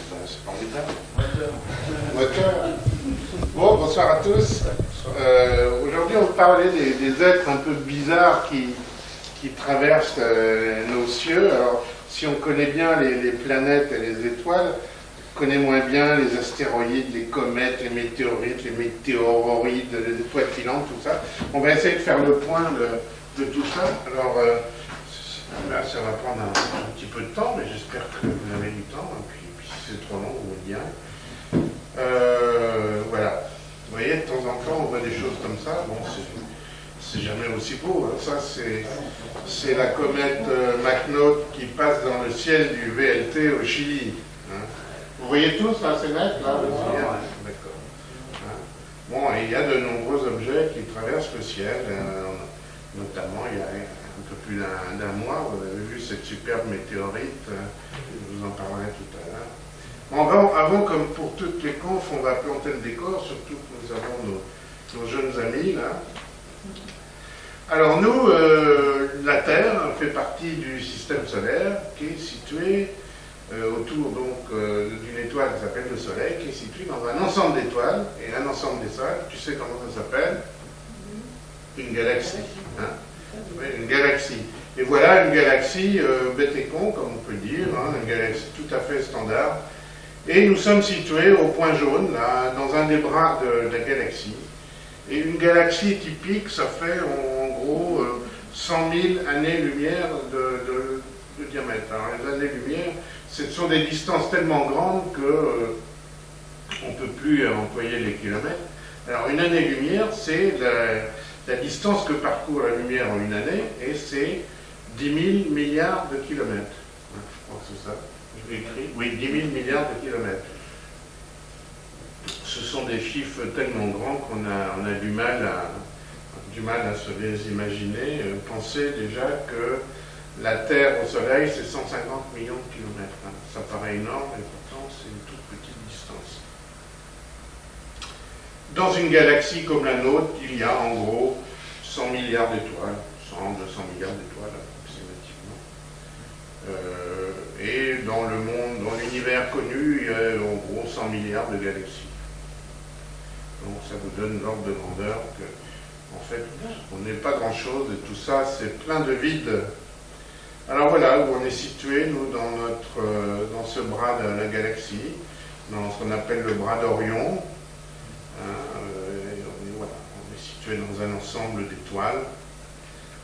C'est formidable. Moteur. Bon, bonsoir à tous. Aujourd'hui, on parlait des êtres un peu bizarres qui traversent nos cieux. Alors, si on connaît bien les planètes et les étoiles, on connaît moins bien les astéroïdes, les comètes, les météorites, les météoroïdes, les étoiles filantes, tout ça. On va essayer de faire le point de tout ça. Alors, là, ça va prendre un petit peu de temps, mais j'espère que vous avez du temps. Et puis si c'est trop long, vous me le direz. Voilà. Vous voyez, de temps en temps, on voit des choses comme ça. Bon, c'est jamais aussi beau. Hein. Ça, c'est la comète McNaught qui passe dans le ciel du VLT au Chili. Hein. Vous voyez tous, là, c'est net, là, le ciel. D'accord. Hein. Bon, et il y a de nombreux objets qui traversent le ciel. Notamment, il y a un peu plus d'un mois, vous avez vu cette superbe météorite. Je vous en parlerai tout à l'heure. Bon, avant, comme pour toutes les confs, on va planter le décor, surtout que nous avons nos jeunes amis, là. Alors nous, la Terre fait partie du système solaire qui est situé autour d'une étoile qui s'appelle le Soleil, qui est située dans un ensemble d'étoiles, et un ensemble d'étoiles, tu sais comment ça s'appelle? Une galaxie. Hein? Oui, une galaxie. Et voilà une galaxie bête et con, comme on peut dire, hein, une galaxie tout à fait standard. Et nous sommes situés au point jaune, là, dans un des bras de la galaxie. Et une galaxie typique, ça fait en gros 100 000 années-lumière de diamètre. Alors les années-lumière, ce sont des distances tellement grandes que on ne peut plus employer les kilomètres. Alors une année-lumière, c'est la distance que parcourt la lumière en une année, et c'est 10 000 milliards de kilomètres. Je crois que c'est ça. Je l'ai écrit. Oui, 10 000 milliards de kilomètres. Ce sont des chiffres tellement grands qu'on a du mal à se les imaginer. Pensez déjà que la Terre au Soleil, c'est 150 millions de kilomètres. Hein. Ça paraît énorme, et pourtant, c'est une toute petite distance. Dans une galaxie comme la nôtre, il y a en gros 100 milliards d'étoiles, 100, 200 milliards d'étoiles approximativement. Et dans le monde, dans l'univers connu, il y a en gros 100 milliards de galaxies. Donc ça vous donne l'ordre de grandeur que, en fait, on n'est pas grand-chose et tout ça, c'est plein de vide. Alors voilà où on est situé, nous, dans ce bras de la galaxie, dans ce qu'on appelle le bras d'Orion. On est situé dans un ensemble d'étoiles,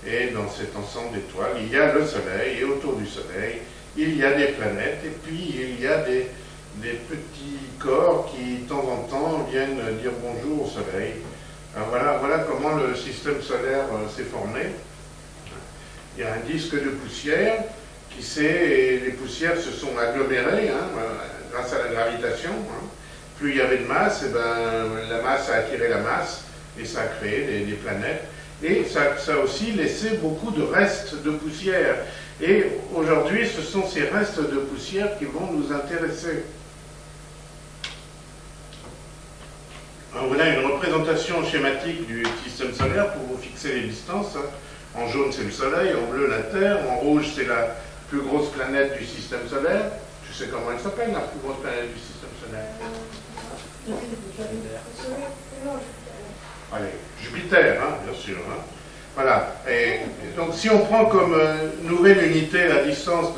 et dans cet ensemble d'étoiles, il y a le Soleil, et autour du Soleil, il y a des planètes, et puis il y a des petits corps qui, de temps en temps, viennent dire bonjour au Soleil. Alors voilà comment le système solaire s'est formé. Il y a un disque de poussière et les poussières se sont agglomérées grâce à la gravitation. Hein. Plus il y avait de masse, la masse a attiré la masse et ça a créé des planètes. Et ça a aussi laissé beaucoup de restes de poussière. Et aujourd'hui, ce sont ces restes de poussière qui vont nous intéresser. Alors voilà une représentation schématique du système solaire pour vous fixer les distances. En jaune, c'est le Soleil, en bleu, la Terre, en rouge, c'est la plus grosse planète du système solaire. Tu sais comment elle s'appelle, la plus grosse planète du système solaire? Allez, Jupiter, hein, bien sûr. Hein. Voilà. Et donc, si on prend comme nouvelle unité la distance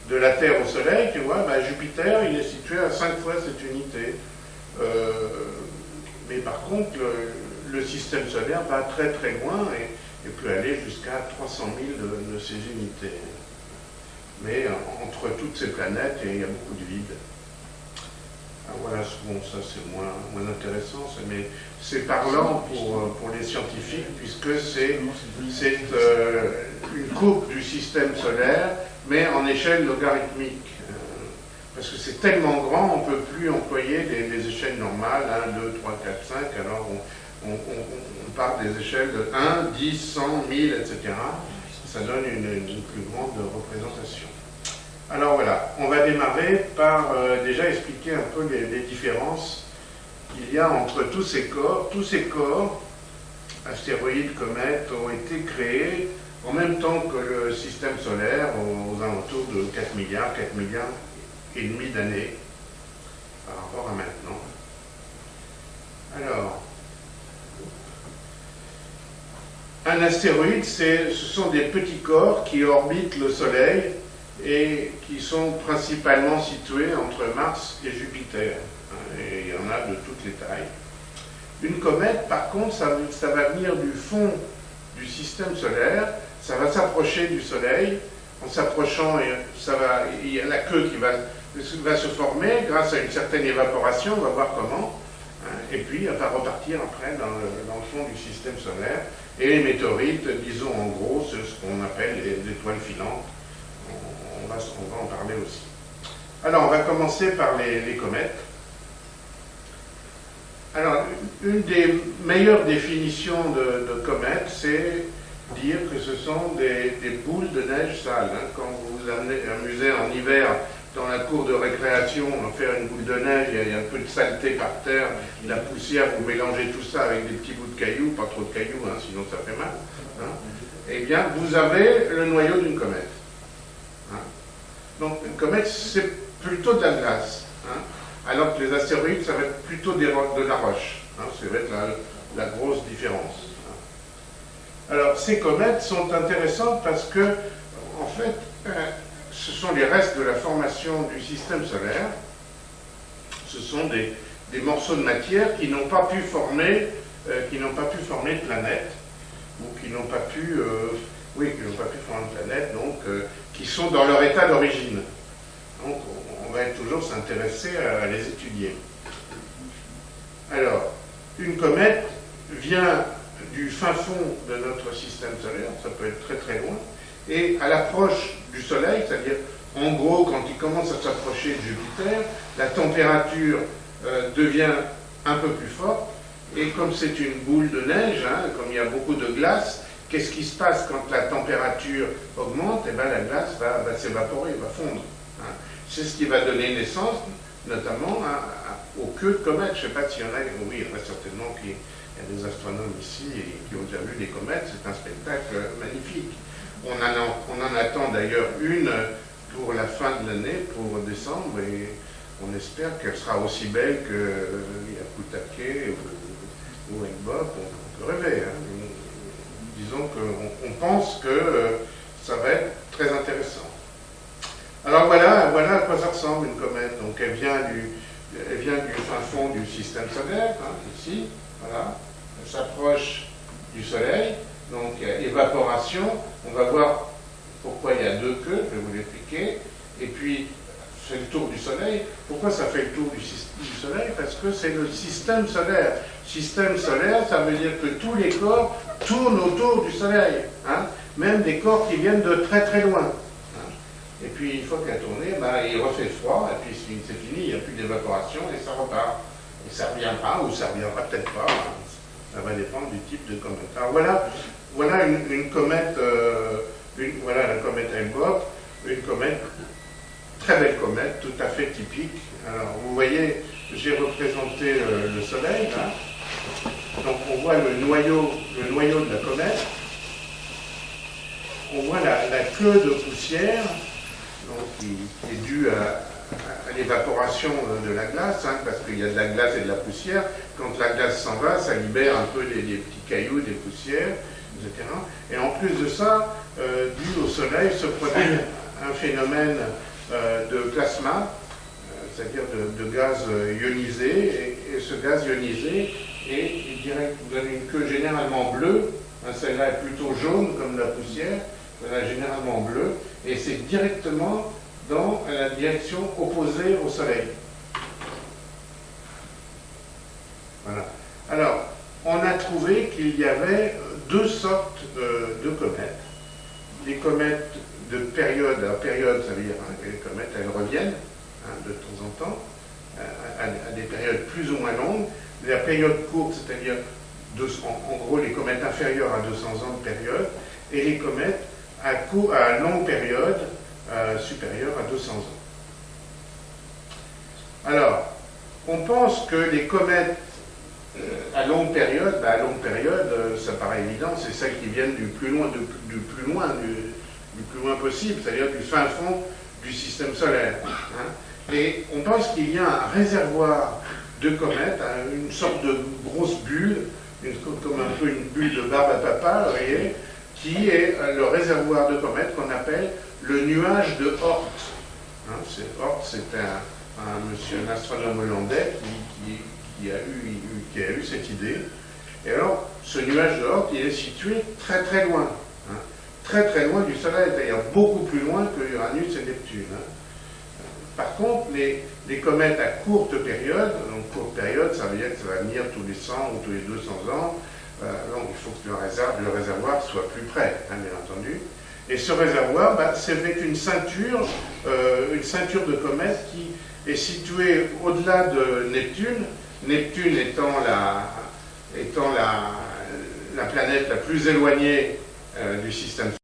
de la Terre au Soleil, tu vois, Jupiter, il est situé à 5 fois cette unité. Mais par contre, le système solaire va très très loin et peut aller jusqu'à 300 000 de ces unités. Mais entre toutes ces planètes, il y a beaucoup de vide. Alors voilà, bon, ça c'est moins intéressant, mais c'est parlant pour les scientifiques, puisque c'est une courbe du système solaire, mais en échelle logarithmique. Parce que c'est tellement grand, on ne peut plus employer des échelles normales, 1, 2, 3, 4, 5, alors on part des échelles de 1, 10, 100, 1000, etc. Ça donne une plus grande représentation. Alors voilà, on va démarrer par déjà expliquer un peu les différences qu'il y a entre tous ces corps. Tous ces corps, astéroïdes, comètes, ont été créés en même temps que le système solaire, aux alentours de 4 milliards et demi d'années. par rapport à maintenant. Alors, un astéroïde, ce sont des petits corps qui orbitent le Soleil et qui sont principalement situés entre Mars et Jupiter. Et il y en a de toutes les tailles. Une comète, par contre, ça va venir du fond du système solaire, ça va s'approcher du Soleil. En s'approchant, il y a la queue qui va se former grâce à une certaine évaporation, on va voir comment, et puis elle va repartir après dans le fond du système solaire. Et les météorites, disons en gros, c'est ce qu'on appelle les étoiles filantes. On va en parler aussi. Alors, on va commencer par les comètes. Alors, une des meilleures définitions de comètes, c'est dire que ce sont des boules de neige sales. Quand vous vous amusez en hiver dans la cour de récréation, faire une boule de neige, il y a un peu de saleté par terre, de la poussière, vous mélangez tout ça avec des petits bouts de cailloux, pas trop de cailloux, sinon ça fait mal. Eh bien, vous avez le noyau d'une comète. Donc, une comète, c'est plutôt de la glace. Alors que les astéroïdes, ça va être plutôt de la roche. Ça va être la grosse différence. Alors, ces comètes sont intéressantes parce que, en fait, ce sont les restes de la formation du système solaire. Ce sont des morceaux de matière qui n'ont pas pu former, de planètes, ou qui n'ont pas pu, former de planètes, donc, qui sont dans leur état d'origine. Donc, on va toujours s'intéresser à les étudier. Alors, une comète vient du fin fond de notre système solaire, ça peut être très très loin, et à l'approche du Soleil, c'est-à-dire en gros quand il commence à s'approcher de Jupiter, la température devient un peu plus forte, et comme c'est une boule de neige, comme il y a beaucoup de glace, qu'est-ce qui se passe quand la température augmente? Eh bien la glace va s'évaporer, va fondre. C'est ce qui va donner naissance notamment aux queues de comètes. Je ne sais pas s'il y en a, oui, il y en a certainement qui... Il y a des astronomes ici qui ont déjà vu des comètes, c'est un spectacle magnifique. On en attend d'ailleurs une pour la fin de l'année, pour décembre, et on espère qu'elle sera aussi belle que Hyakutake ou Engbok. On peut rêver. Disons qu'on pense que ça va être très intéressant. Alors voilà à quoi ça ressemble une comète. Donc elle vient du fin fond du système solaire, ici. Voilà, elle s'approche du Soleil, donc il y a évaporation, on va voir pourquoi il y a deux queues, je vais vous l'expliquer, et puis c'est le tour du Soleil. Pourquoi ça fait le tour du Soleil? Parce que c'est le système solaire. Système solaire, ça veut dire que tous les corps tournent autour du Soleil, même des corps qui viennent de très très loin. Et puis une fois qu'il a tourné, il refait froid, et puis c'est fini, il n'y a plus d'évaporation, et ça repart. Et ça reviendra ou ça reviendra peut-être pas. Ça va dépendre du type de comète. Alors voilà une comète, voilà la comète Engbok, une comète, très belle comète, tout à fait typique. Alors vous voyez, j'ai représenté le Soleil, là. Donc on voit le noyau de la comète. On voit la queue de poussière, donc, qui est due à l'évaporation de la glace, parce qu'il y a de la glace et de la poussière. Quand la glace s'en va, ça libère un peu des petits cailloux, des poussières, etc. Et en plus de ça, dû au Soleil, se produit un phénomène de plasma, c'est-à-dire de gaz ionisé, et ce gaz ionisé est direct. Vous avez une queue généralement bleue, celle-là est plutôt jaune comme la poussière, celle-là généralement bleue, et c'est directement dans la direction opposée au Soleil. Voilà. Alors, on a trouvé qu'il y avait deux sortes de comètes. Les comètes de période à période, ça veut dire que les comètes, elles reviennent de temps en temps, à des périodes plus ou moins longues. La période courte, c'est-à-dire en gros les comètes inférieures à 200 ans de période, et les comètes à longue période, supérieure à 200 ans. Alors, on pense que les comètes à longue période, ça paraît évident, c'est celles qui viennent du plus loin possible, c'est-à-dire du fin fond du système solaire. Et on pense qu'il y a un réservoir de comètes, une sorte de grosse bulle, comme un peu une bulle de barbe à papa, vous voyez, qui est le réservoir de comètes qu'on appelle le nuage de Oort. Hein, Oort, c'est un astronome hollandais qui a eu cette idée. Et alors, ce nuage de Oort, il est situé très très loin, hein, très très loin du Soleil, c'est-à-dire beaucoup plus loin que Uranus et Neptune. Hein. Par contre, les comètes à courte période, donc courte période, ça veut dire que ça va venir tous les 100 ou tous les 200 ans, donc il faut que le réservoir soit plus près, hein, bien entendu. Et ce réservoir, c'est avec une ceinture de comètes qui est située au-delà de Neptune, Neptune étant la planète la plus éloignée du système solaire.